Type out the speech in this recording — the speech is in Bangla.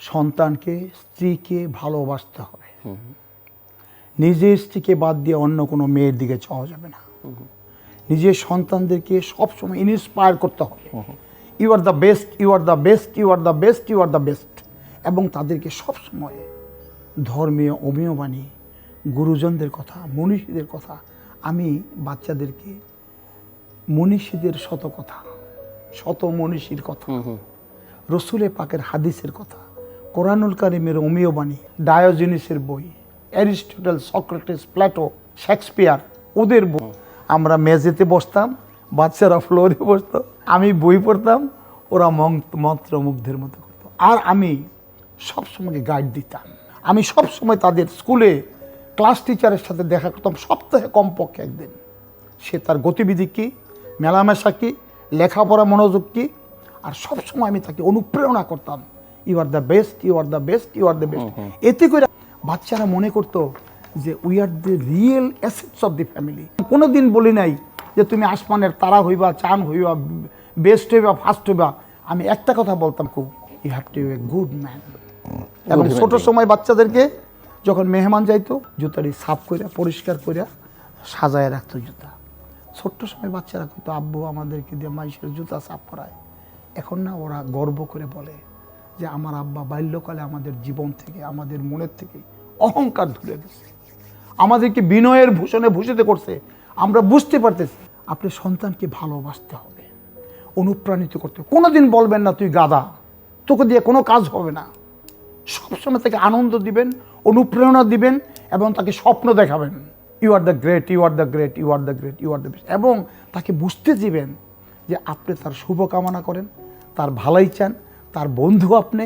সন্তানকে স্ত্রীকে ভালোবাসতে হবে। নিজের স্ত্রীকে বাদ দিয়ে অন্য কোনো মেয়ের দিকে চাওয়া যাবে না। নিজের সন্তানদেরকে সবসময় ইন্সপায়ার করতে হবে, you are the best, you are the best, you are the best, you are the best. এবং তাদেরকে সবসময় ধর্মীয় অমীয়বাণী, গুরুজনদের কথা, মনীষীদের কথা। আমি বাচ্চাদেরকে মনীষীদের শত কথা, শত মনীষীর কথা, রসুলে পাকের হাদিসের কথা, কোরআনুল কারিমের অমীয়বাণী, ডায়োজেনিসের বই, অ্যারিস্টটল, সক্রেটিস, প্লেটো, শেক্সপিয়ার, ওদের বই। আমরা মেঝেতে বসতাম, বাচ্চারা ফ্লোরে বসতো, আমি বই পড়তাম, ওরা মন্ত্রমুগ্ধের মতো করতো। আর আমি সবসময় গাইড দিতাম। আমি সবসময় তাদের স্কুলে ক্লাস টিচারের সাথে দেখা করতাম সপ্তাহে কমপক্ষে একদিন। সে তার গতিবিধি কী, মেলামেশা কী, লেখাপড়া মনোযোগ কী, আর সবসময় আমি তাকে অনুপ্রেরণা করতাম, you are the best, you are the best, you are the best. এতে করে বাচ্চারা মনে করতো যে we are the real assets of the family. কোনো দিন বলি নাই যে তুমি আসমানের তারা হইবা, চান হইবা, বেস্ট হইবা, ফার্স্ট হইবা। আমি একটা কথা বলতাম, খুব, you have to be a good man. এবং ছোট সময় বাচ্চাদেরকে যখন মেহমান যাইতো, জুতাটি সাফ কইরা পরিষ্কার কইরা সাজায় রাখতো জুতা। ছোট্ট সময় বাচ্চারা কইতো আব্বু আমাদেরকে দিয়ে মাইশের জুতা সাফ করায়। এখন না ওরা গর্ব করে বলে যে আমার আব্বা বাল্যকালে আমাদের জীবন থেকে, আমাদের মনের থেকে অহংকার ধুলে গেছে, আমাদেরকে বিনয়ের ভূষণে ভূষিত করছে। আমরা বুঝতে পারতেছি। আপনি সন্তানকে ভালোবাসতে হবে, অনুপ্রাণিত করতে হবে। কোনোদিন বলবেন না তুই গাধা, তোকে দিয়ে কোনো কাজ হবে না। সবসময় তাকে আনন্দ দিবেন, অনুপ্রেরণা দিবেন এবং তাকে স্বপ্ন দেখাবেন, you are the great, you are the great, you are the great, you are the best. এবং তাকে বুঝতে দিবেন যে আপনি তার শুভকামনা করেন, তার ভালাই চান, তার বন্ধু আপনি।